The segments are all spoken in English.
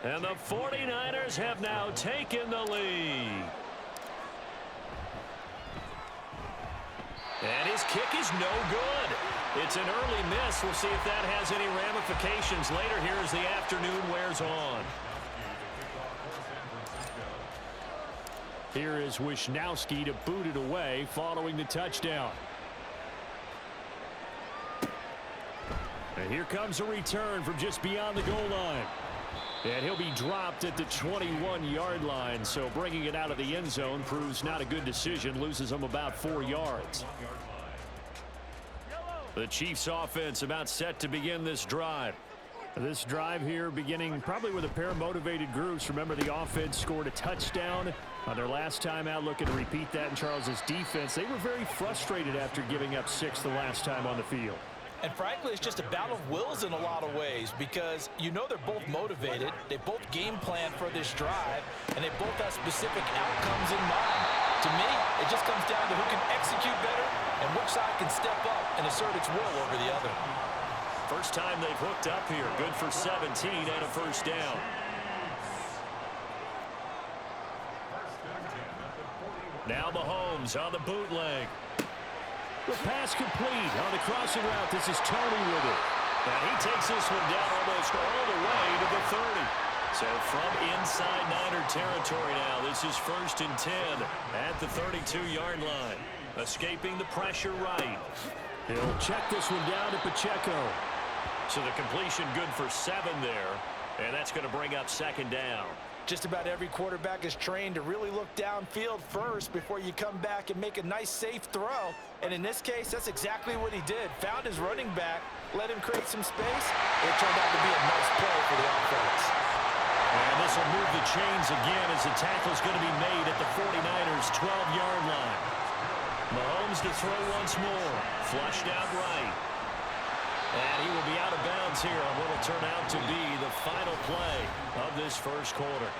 And the 49ers have now taken the lead. And his kick is no good. It's an early miss. We'll see if that has any ramifications later here as the afternoon wears on. Here is Wishnowski to boot it away following the touchdown. And here comes a return from just beyond the goal line. And he'll be dropped at the 21-yard line, so bringing it out of the end zone proves not a good decision, loses him about 4 yards. The Chiefs offense about set to begin this drive. This drive here beginning probably with a pair of motivated groups. Remember, the offense scored a touchdown on their last time out, looking to repeat that in Charles's defense. They were very frustrated after giving up 6 the last time on the field. And frankly, it's just a battle of wills in a lot of ways because you know they're both motivated, they both game plan for this drive, and they both have specific outcomes in mind. To me, it just comes down to who can execute better and which side can step up and assert its will over the other. First time they've hooked up here. Good for 17 and a first down. Now Mahomes on the bootleg. The pass complete on the crossing route. This is Tony with it. And he takes this one down almost all the way to the 30. So from inside Niner territory now, this is 1st and 10 at the 32-yard line. Escaping the pressure right. He'll check this one down to Pacheco. So the completion good for 7 there. And that's going to bring up 2nd down. Just about every quarterback is trained to really look downfield first before you come back and make a nice, safe throw. And in this case, that's exactly what he did. Found his running back, let him create some space. It turned out to be a nice play for the offense. And this will move the chains again as the tackle is going to be made at the 49ers' 12-yard line. Mahomes to throw once more. Flushed out right. And he will be out of bounds here on what will turn out to be the final play of this first quarter.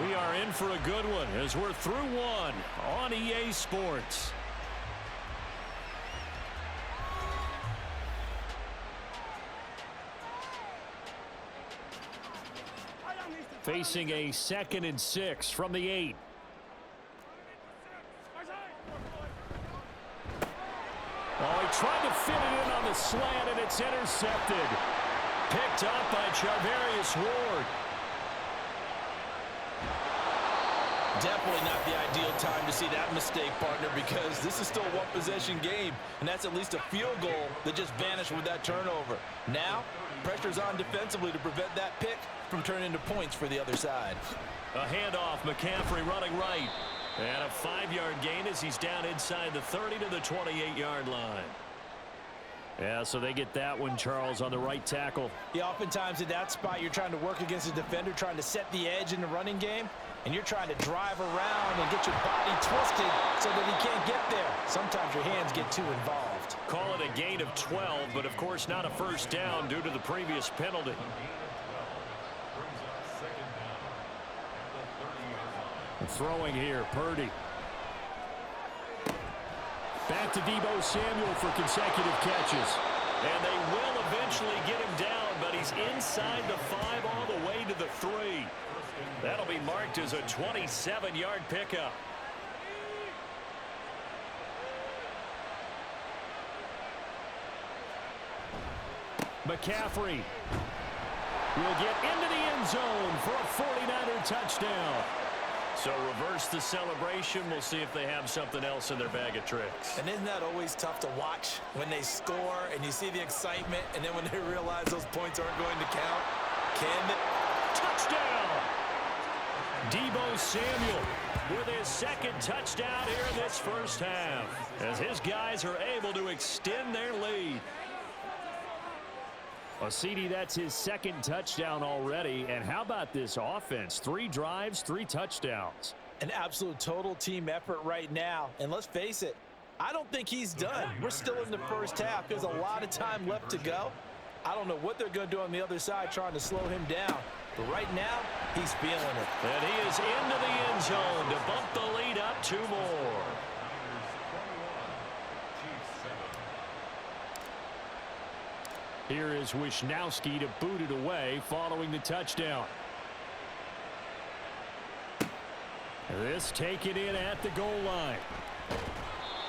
We are in for a good one as we're through one on EA Sports. Facing a 2nd and 6 from the 8. Oh, he tried to fit it in on the slant, and it's intercepted. Picked up by Charvarius Ward. Definitely not the ideal time to see that mistake, partner, because this is still a one-possession game, and that's at least a field goal that just vanished with that turnover. Now, pressure's on defensively to prevent that pick from turning into points for the other side. A handoff, McCaffrey running right. And a 5-yard gain as he's down inside the 30 to the 28-yard line. Yeah, so they get that one, Charles, on the right tackle. Yeah, oftentimes in that spot, you're trying to work against a defender, trying to set the edge in the running game, and you're trying to drive around and get your body twisted so that he can't get there. Sometimes your hands get too involved. Call it a gain of 12, but of course not a first down due to the previous penalty. Throwing here, Purdy. Back to Deebo Samuel for consecutive catches. And they will eventually get him down, but he's inside the 5 all the way to the 3. That'll be marked as a 27-yard pickup. McCaffrey will get into the end zone for a 49er touchdown. So reverse the celebration. We'll see if they have something else in their bag of tricks. And isn't that always tough to watch when they score and you see the excitement, and then when they realize those points aren't going to count? Can they? Touchdown! Deebo Samuel with his 2nd touchdown here in this first half, as his guys are able to extend their lead. Well, CD, that's his 2nd touchdown already. And how about this offense? 3 drives, 3 touchdowns. An absolute total team effort right now. And let's face it, I don't think he's done. We're still in the first half. There's a lot of time left to go. I don't know what they're going to do on the other side trying to slow him down. But right now, he's feeling it. And he is into the end zone to bump the lead up 2 more. Here is Wishnowski to boot it away following the touchdown. This taken in at the goal line.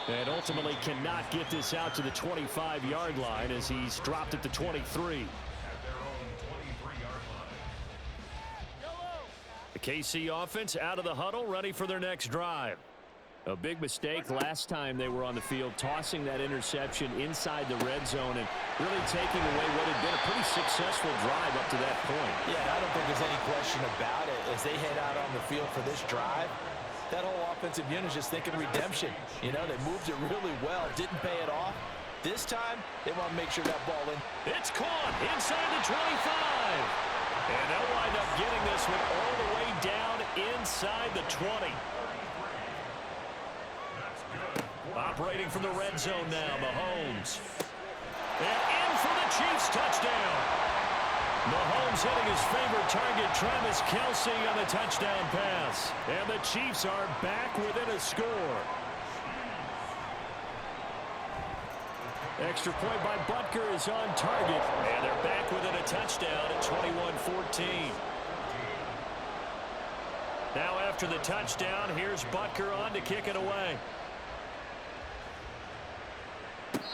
And ultimately cannot get this out to the 25-yard line as he's dropped at the 23. The KC offense out of the huddle, ready for their next drive. A big mistake last time they were on the field, tossing that interception inside the red zone and really taking away what had been a pretty successful drive up to that point. Yeah, I don't think there's any question about it. As they head out on the field for this drive, that whole offensive unit is just thinking redemption. You know, they moved it really well, didn't pay it off. This time, they want to make sure that ball in. It's caught inside the 25. And they'll wind up getting this one all the way down inside the 20. Operating from the red zone now, Mahomes. And in for the Chiefs touchdown. Mahomes hitting his favorite target, Travis Kelce, on the touchdown pass. And the Chiefs are back within a score. Extra point by Butker is on target. And they're back within a touchdown at 21-14. Now after the touchdown, here's Butker on to kick it away.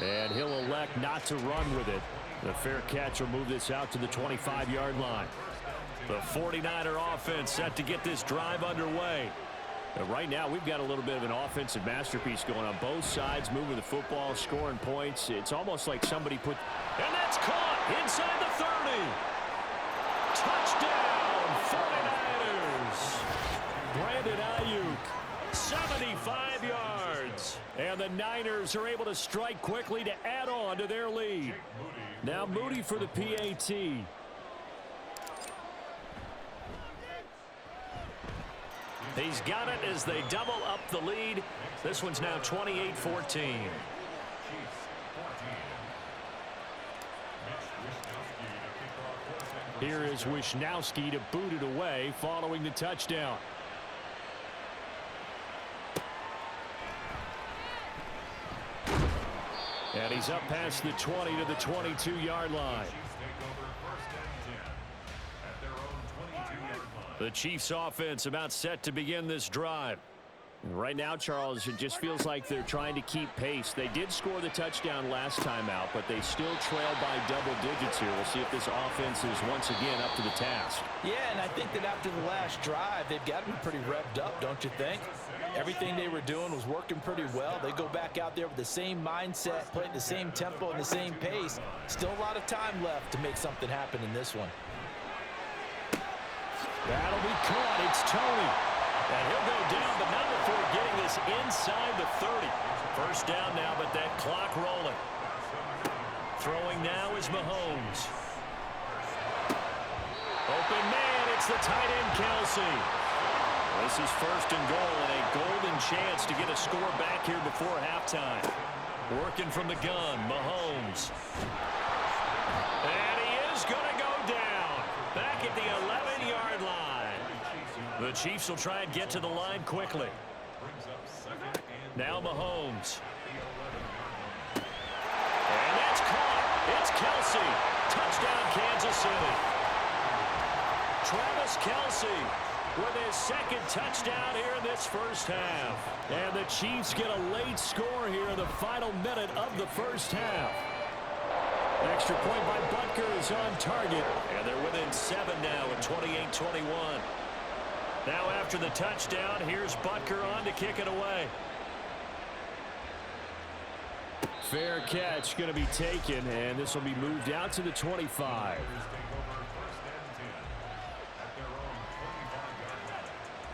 And he'll elect not to run with it. The fair catch will move this out to the 25-yard line. The 49er offense set to get this drive underway. And right now, we've got a little bit of an offensive masterpiece going on both sides, moving the football, scoring points. It's almost like somebody put... And that's caught inside the 30. Touchdown, 49ers. Brandon Ayuk, 75 yards. And the Niners are able to strike quickly to add on to their lead. Now Moody for the PAT. He's got it as they double up the lead. This one's now 28-14. Here is Wishnowski to boot it away following the touchdown. And he's up past the 20 to the 22-yard line. The Chiefs offense about set to begin this drive. Right now, Charles, it just feels like they're trying to keep pace. They did score the touchdown last time out, but they still trail by double digits here. We'll see if this offense is once again up to the task. Yeah, and I think that after the last drive, they've got to be pretty revved up, don't you think? Everything they were doing was working pretty well. They go back out there with the same mindset, playing the same tempo and the same pace. Still a lot of time left to make something happen in this one. That'll be caught. It's Tony. And he'll go down, but not before getting this inside the 30. First down now, but that clock rolling. Throwing now is Mahomes. Open man, it's the tight end, Kelce. This is first and goal and a golden chance to get a score back here before halftime. Working from the gun, Mahomes. And he is going to go down. Back at the 11-yard line. The Chiefs will try and get to the line quickly. Now Mahomes. And that's caught. It's Kelce. Touchdown, Kansas City. Travis Kelce with his second touchdown here in this first half. And the Chiefs get a late score here in the final minute of the first half. Extra point by Butker is on target. And they're within 7 now at 28-21. Now after the touchdown, here's Butker on to kick it away. Fair catch going to be taken, and this will be moved out to the 25.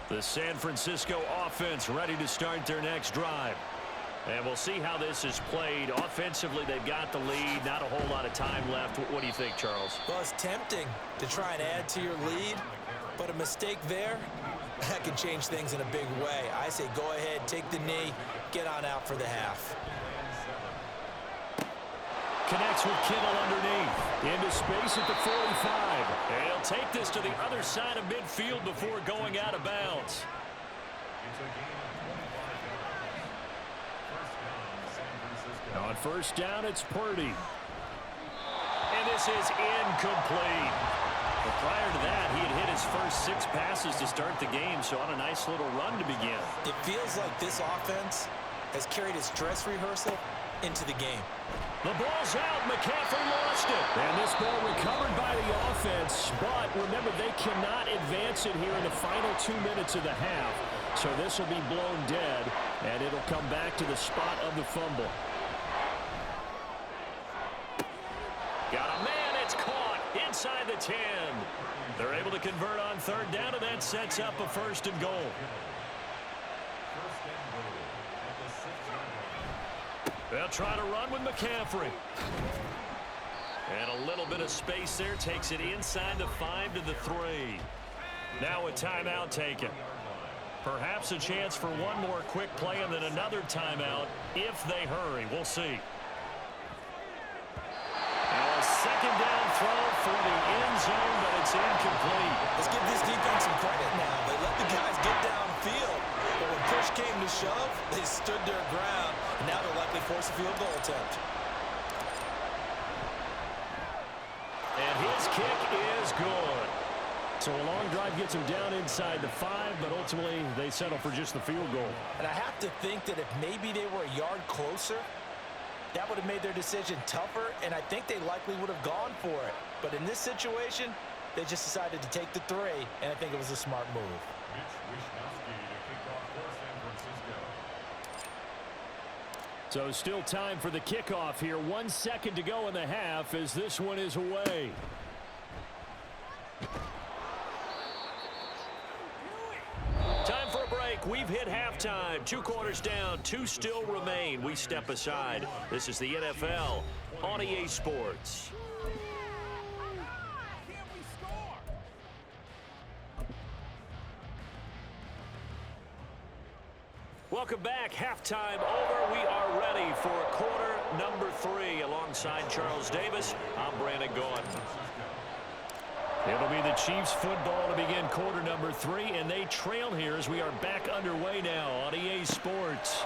The San Francisco offense ready to start their next drive. And we'll see how this is played. Offensively, they've got the lead. Not a whole lot of time left. What do you think, Charles? Well, it's tempting to try and add to your lead, but a mistake there, that can change things in a big way. I say go ahead, take the knee, get on out for the half. Connects with Kittle underneath. Into space at the 45. And he'll take this to the other side of midfield before going out of bounds. On first down, it's Purdy. And this is incomplete. But prior to that, he had hit his first 6 passes to start the game, so on a nice little run to begin. It feels like this offense has carried its dress rehearsal into the game. The ball's out. McCaffrey lost it. And this ball recovered by the offense, but remember, they cannot advance it here in the final 2 minutes of the half. So this will be blown dead, and it'll come back to the spot of the fumble. Got a man. It's caught inside the 10. They're able to convert on 3rd down, and that sets up a 1st and goal. They'll try to run with McCaffrey. And a little bit of space there takes it inside the 5 to the 3. Now a timeout taken. Perhaps a chance for one more quick play and then another timeout if they hurry. We'll see. Now a 2nd down throw for the end zone, but it's incomplete. Let's give this defense some credit now. They let the guys get downfield, but when push came to shove, they stood their ground. And now they'll likely force a field goal attempt. And his kick is good. So a long drive gets him down inside the 5, but ultimately they settle for just the field goal. And I have to think that if maybe they were a yard closer, that would have made their decision tougher, and I think they likely would have gone for it. But in this situation, they just decided to take the 3, and I think it was a smart move. So still time for the kickoff here. 1 second to go in the half as this one is away. Time for a break. We've hit halftime. 2 quarters down. 2 still remain. We step aside. This is the NFL on EA Sports. Welcome back. Halftime over. We are ready for quarter number 3. Alongside Charles Davis, I'm Brandon Gaudin. It'll be the Chiefs football to begin quarter number 3, and they trail here as we are back underway now on EA Sports.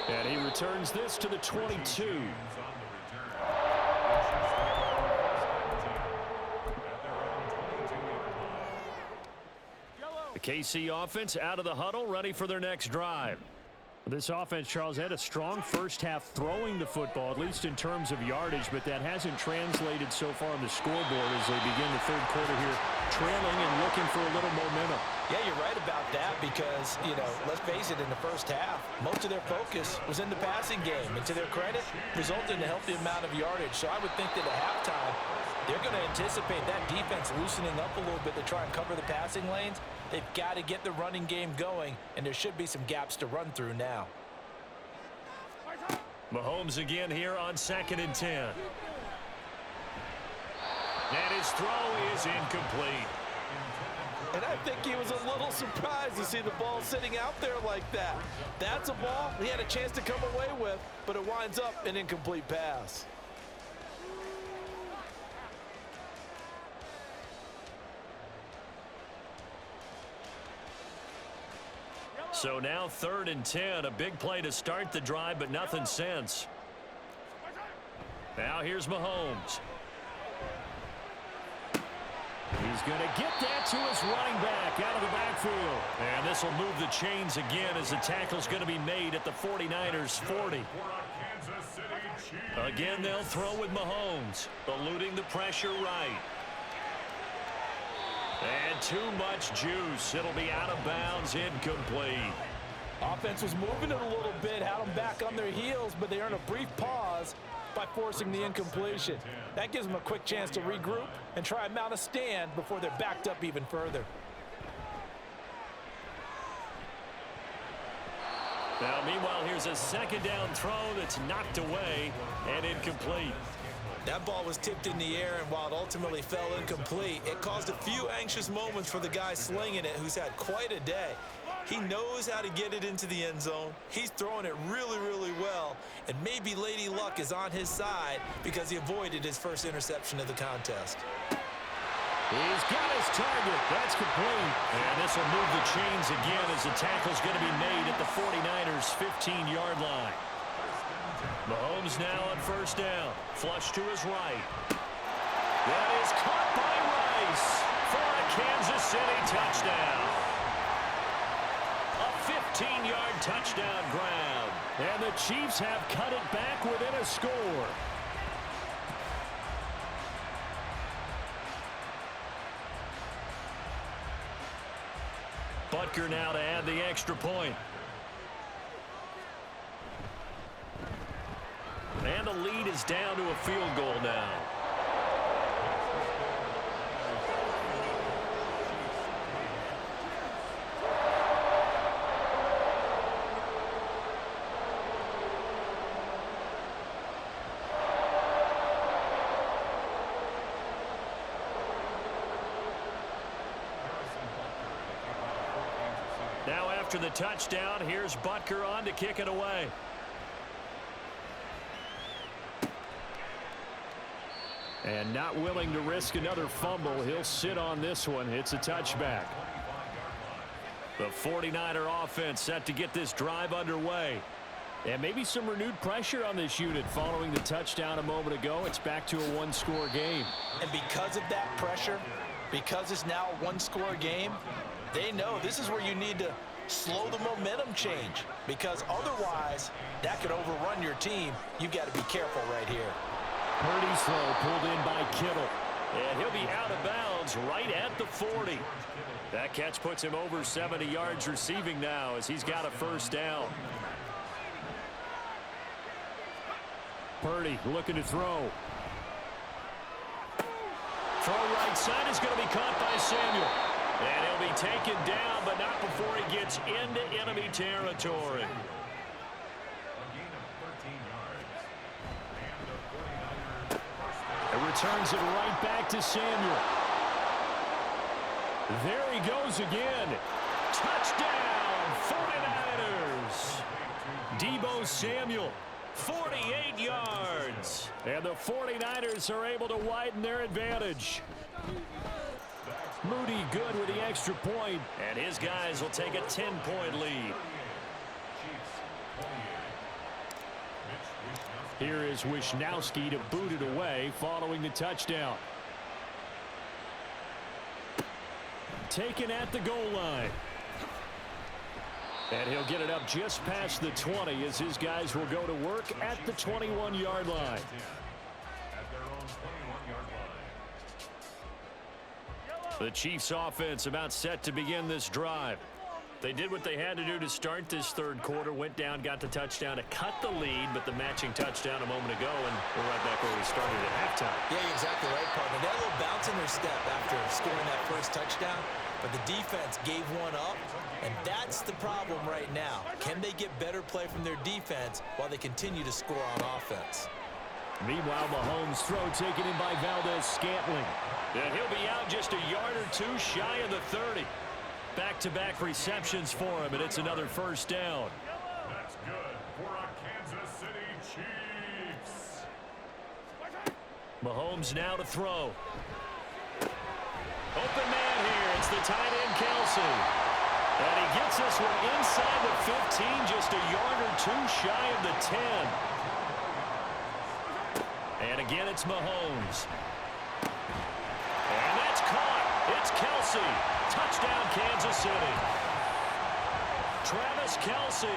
And he returns this to the 22. The KC offense out of the huddle, ready for their next drive. This offense, Charles, had a strong first half throwing the football, at least in terms of yardage, but that hasn't translated so far on the scoreboard as they begin the 3rd quarter here, trailing and looking for a little momentum. Yeah, you're right about that because, let's face it, in the first half, most of their focus was in the passing game. And to their credit, resulted in a healthy amount of yardage. So I would think that at halftime, they're going to anticipate that defense loosening up a little bit to try and cover the passing lanes. They've got to get the running game going, and there should be some gaps to run through now. Mahomes again here on 2nd and 10. And his throw is incomplete. And I think he was a little surprised to see the ball sitting out there like that. That's a ball he had a chance to come away with, but it winds up an incomplete pass. So now 3rd and 10, a big play to start the drive, but nothing since. Now here's Mahomes. He's going to get that to his running back out of the backfield. And this will move the chains again as the tackle's going to be made at the 49ers 40. Again, they'll throw with Mahomes, eluding the pressure right. And too much juice. It'll be out of bounds, incomplete. Offense was moving it a little bit, had them back on their heels, but they earned a brief pause by forcing the incompletion. That gives them a quick chance to regroup and try and mount a stand before they're backed up even further. Now, meanwhile, here's a 2nd down throw that's knocked away and incomplete. That ball was tipped in the air, and while it ultimately fell incomplete, it caused a few anxious moments for the guy slinging it, who's had quite a day. He knows how to get it into the end zone. He's throwing it really, really well, and maybe Lady Luck is on his side because he avoided his first interception of the contest. He's got his target. That's complete. And this will move the chains again as the tackle's going to be made at the 49ers' 15-yard line. Mahomes now on 1st down. Flush to his right. That is caught by Rice for a Kansas City touchdown. A 15-yard touchdown grab. And the Chiefs have cut it back within a score. Butker now to add the extra point. And the lead is down to a field goal now. Now after the touchdown, here's Butker on to kick it away. And not willing to risk another fumble, he'll sit on this one. It's a touchback. The 49er offense set to get this drive underway. And maybe some renewed pressure on this unit following the touchdown a moment ago. It's back to a one-score game. And because of that pressure, because it's now a one-score game, they know this is where you need to slow the momentum change, because otherwise that could overrun your team. You've got to be careful right here. Purdy's throw pulled in by Kittle. And he'll be out of bounds right at the 40. That catch puts him over 70 yards receiving now as he's got a first down. Purdy looking to throw. Throw right side is going to be caught by Samuel. And he'll be taken down, but not before he gets into enemy territory. It returns it right back to Samuel. There he goes again. Touchdown, 49ers. Deebo Samuel, 48 yards. And the 49ers are able to widen their advantage. Moody good with the extra point, and his guys will take a 10-point lead. Here is Wisnowski to boot it away following the touchdown. Taken at the goal line. And he'll get it up just past the 20 as his guys will go to work at the 21-yard line. The Chiefs offense about set to begin this drive. They did what they had to do to start this third quarter, went down, got the touchdown to cut the lead, but the matching touchdown a moment ago, and we're right back where we started at halftime. Yeah, you're exactly right, partner. They had a little bounce in their step after scoring that first touchdown, but the defense gave one up, and that's the problem right now. Can they get better play from their defense while they continue to score on offense? Meanwhile, Mahomes' throw taken in by Valdez-Scantling. And he'll be out just a yard or two shy of the 30. Back-to-back receptions for him, and it's another first down. That's good for a Kansas City Chiefs. Mahomes now to throw. Open man here. It's the tight end, Kelsey. And he gets this one inside the 15, just a yard or two shy of the 10. And again, it's Mahomes. And that's caught. It's Kelsey. Touchdown, Kansas City. Travis Kelsey,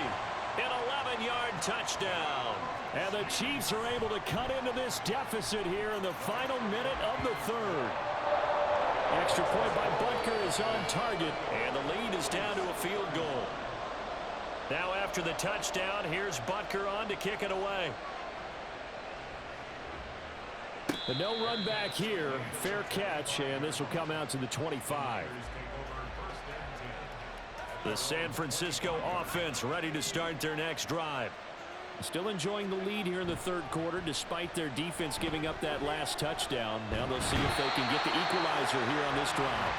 an 11-yard touchdown. And the Chiefs are able to cut into this deficit here in the final minute of the third. Extra point by Butker is on target, and the lead is down to a field goal. Now after the touchdown, here's Butker on to kick it away. The no run back here, fair catch, and this will come out to the 25. The San Francisco offense ready to start their next drive. Still enjoying the lead here in the third quarter despite their defense giving up that last touchdown. Now they'll see if they can get the equalizer here on this drive.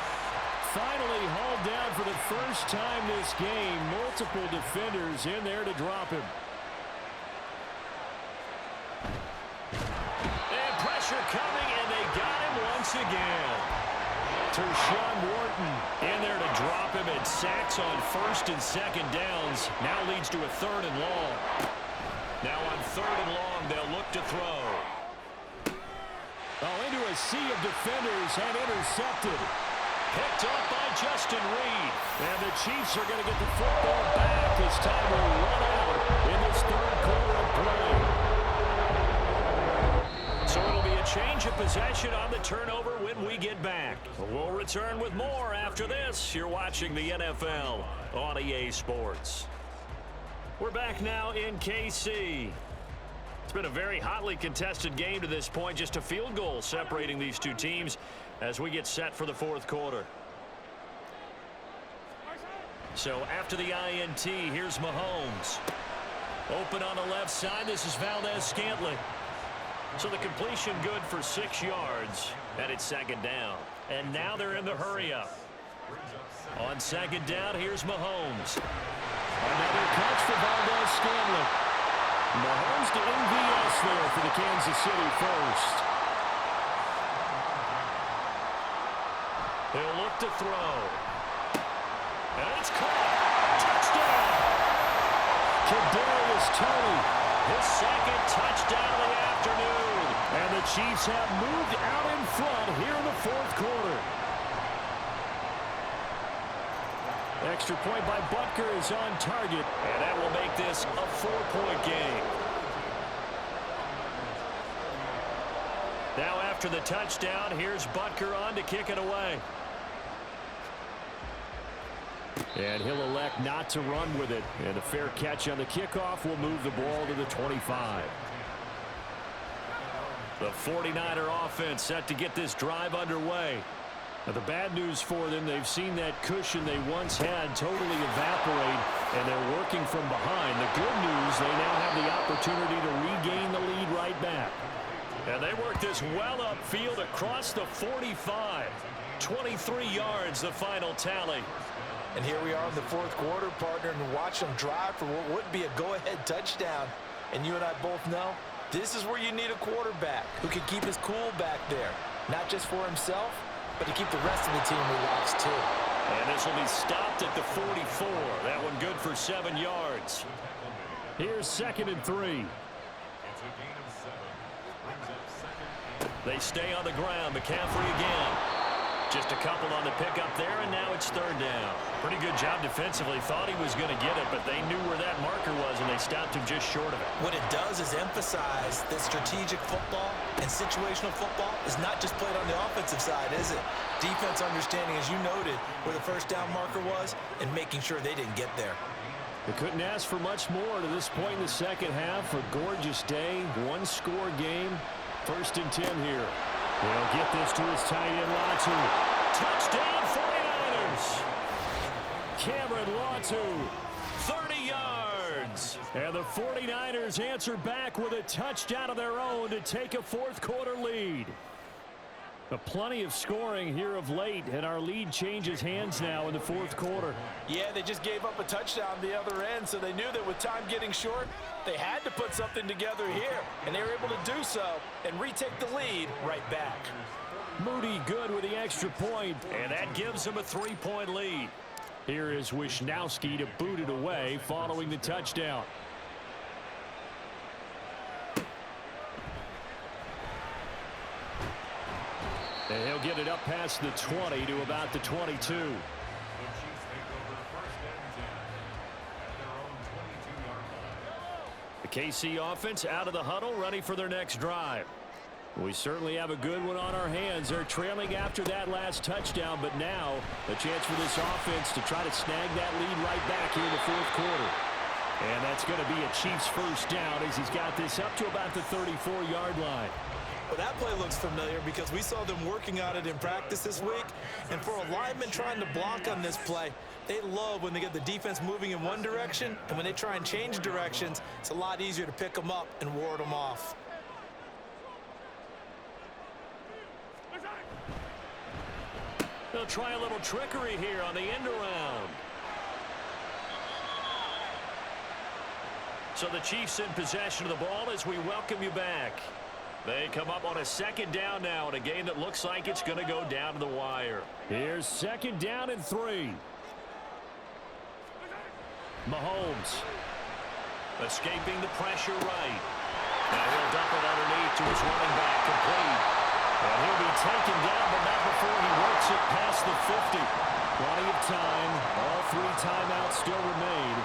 Finally hauled down for the first time this game. Multiple defenders in there to drop him. And pressure coming, and they got him once again. Tershawn Wharton in there to drop him. It sacks on first and second downs. Now leads to a third and long. Now on third and long, they'll look to throw. Oh, into a sea of defenders and intercepted. Picked up by Justin Reed. And the Chiefs are going to get the football back as time will run out in this third quarter of play. So it'll be a change of possession on the turnover when we get back. We'll return with more after this. You're watching the NFL on EA Sports. We're back now in KC. It's been a very hotly contested game to this point. Just a field goal separating these two teams as we get set for the fourth quarter. So after the INT, here's Mahomes. Open on the left side. This is Valdez-Scantling. So the completion good for 6 yards, and it's second down. And now they're in the hurry-up. On second down, here's Mahomes. Another catch for Valdez-Scantling. Mahomes to MVS there for the Kansas City first. He'll look to throw. And it's caught. Touchdown! Kadarius Toney, his second touchdown of the afternoon. And the Chiefs have moved out in front here in the fourth quarter. Extra point by Butker is on target, and that will make this a 4-point game. Now after the touchdown, here's Butker on to kick it away. And he'll elect not to run with it. And a fair catch on the kickoff will move the ball to the 25. The 49er offense set to get this drive underway. Now, the bad news for them, they've seen that cushion they once had totally evaporate, and they're working from behind. The good news, they now have the opportunity to regain the lead right back. And they work this well upfield across the 45. 23 yards, the final tally. And here we are in the fourth quarter, partner, and watch them drive for what would be a go-ahead touchdown. And you and I both know this is where you need a quarterback who can keep his cool back there, not just for himself, but to keep the rest of the team relaxed too. And this will be stopped at the 44. That one good for 7 yards. Here's 2nd and 3. They stay on the ground. McCaffrey again. Just a couple on the pickup there, and now it's 3rd down. Pretty good job defensively. Thought he was going to get it, but they knew where that marker was, and they stopped him just short of it. What it does is emphasize that strategic football and situational football is not just played on the offensive side, is it? Defense understanding, as you noted, where the 1st down marker was and making sure they didn't get there. They couldn't ask for much more to this point in the second half. A gorgeous day, one-score game. 1st and 10 here. They'll get this to his tight end, Latu. Touchdown, 49ers! Cameron Latu, 30 yards. And the 49ers answer back with a touchdown of their own to take a fourth quarter lead. But plenty of scoring here of late, and our lead changes hands now in the fourth quarter. Yeah, they just gave up a touchdown the other end, so they knew that with time getting short, they had to put something together here, and they were able to do so and retake the lead right back. Moody good with the extra point, and that gives him a 3-point lead. Here is Wisnowski to boot it away following the touchdown. And he'll get it up past the 20 to about the 22. The KC offense out of the huddle, ready for their next drive. We certainly have a good one on our hands. They're trailing after that last touchdown, but now a chance for this offense to try to snag that lead right back here in the fourth quarter. And that's going to be a Chiefs 1st down as he's got this up to about the 34-yard line. Well, that play looks familiar because we saw them working on it in practice this week. And for a lineman trying to block on this play, they love when they get the defense moving in one direction. And when they try and change directions, it's a lot easier to pick them up and ward them off. They'll try a little trickery here on the end around. So the Chiefs in possession of the ball as we welcome you back. They come up on a 2nd down now in a game that looks like it's going to go down to the wire. Here's 2nd down and 3. Mahomes escaping the pressure right. Now he'll dump it underneath to his running back, complete. And he'll be taken down, but not before he works it past the 50. Plenty of time. All 3 timeouts still remain.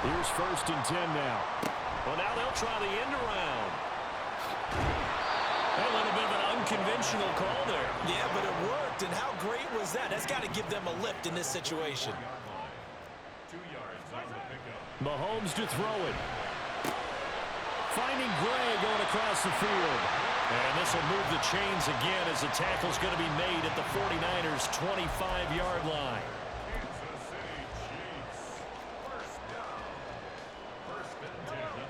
Here's 1st and 10 now. Well, now they'll try the end around. A little bit of an unconventional call there. Yeah, but it worked, and how great was that? That's got to give them a lift in this situation. 2 yards on the pickup. Mahomes to throw it. Finding Gray going across the field. And this will move the chains again as the tackle's going to be made at the 49ers' 25-yard line. Kansas City Chiefs. First down. 1st and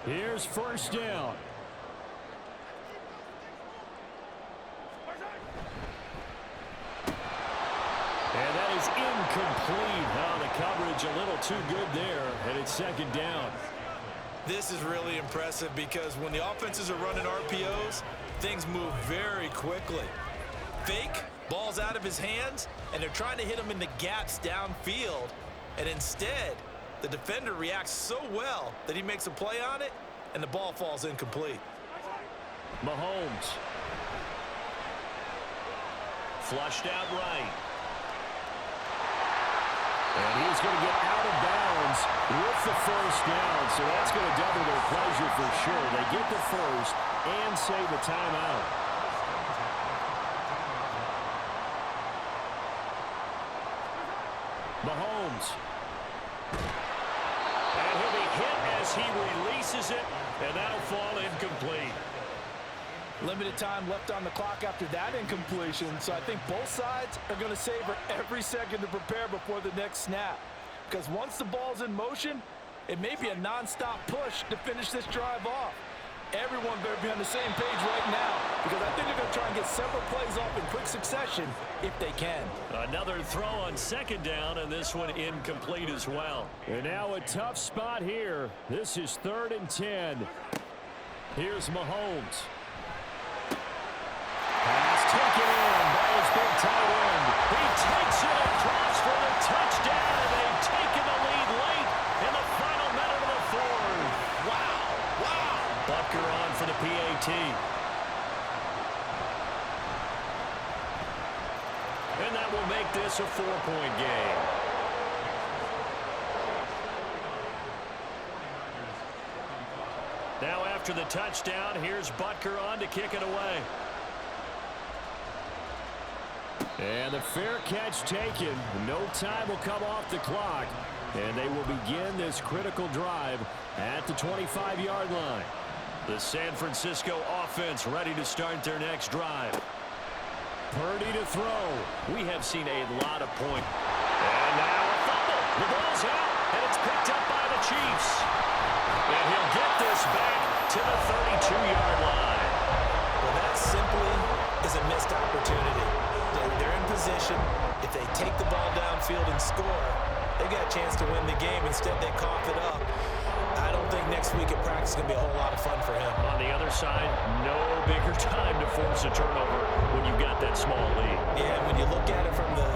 10. Here's 1st down. And that is incomplete. Oh, the coverage a little too good there, and it's 2nd down. This is really impressive because when the offenses are running RPOs, things move very quickly. Fake, ball's out of his hands, and they're trying to hit him in the gaps downfield. And instead, the defender reacts so well that he makes a play on it, and the ball falls incomplete. Mahomes. Flushed out right. And he's going to get out of bounds with the 1st down. So that's going to double their pleasure for sure. They get the 1st and save a timeout. Mahomes. And he'll be hit as he releases it, and that'll fall incomplete. Limited time left on the clock after that incompletion, so I think both sides are going to savor every second to prepare before the next snap. Because once the ball's in motion, it may be a non-stop push to finish this drive off. Everyone better be on the same page right now, because I think they're going to try and get several plays off in quick succession if they can. Another throw on 2nd down, and this one incomplete as well. And now a tough spot here. This is 3rd and 10. Here's Mahomes. Pass taken in by his big tight end. He takes it across for the touchdown, and they've taken the lead late in the final minute of the 4th. Wow, wow. Butker on for the PAT. And that will make this a 4-point game. Now after the touchdown, here's Butker on to kick it away. And the fair catch taken. No time will come off the clock. And they will begin this critical drive at the 25-yard line. The San Francisco offense ready to start their next drive. Purdy to throw. We have seen a lot of points. And now a fumble. The ball's out, and it's picked up by the Chiefs. And he'll get this back to the 32-yard line. Well, that simply is a missed opportunity. They're in position. If they take the ball downfield and score, they've got a chance to win the game. Instead, they cough it up. I don't think next week at practice is going to be a whole lot of fun for him. On the other side, no bigger time to force a turnover when you've got that small lead. Yeah, when you look at it from the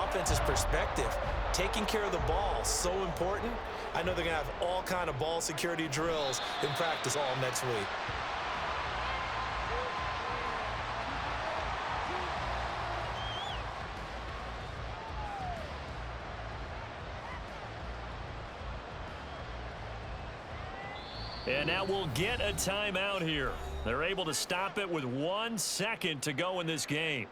offense's perspective, taking care of the ball is so important. I know they're going to have all kind of ball security drills in practice all next week. And now we'll get a timeout here. They're able to stop it with 1 second to go in this game.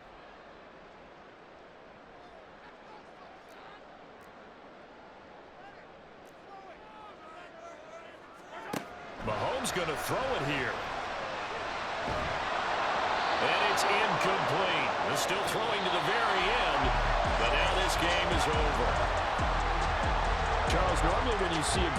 Mahomes going to throw it here. And it's incomplete. They're still throwing to the very end, but now this game is over. Charles, normally when you see a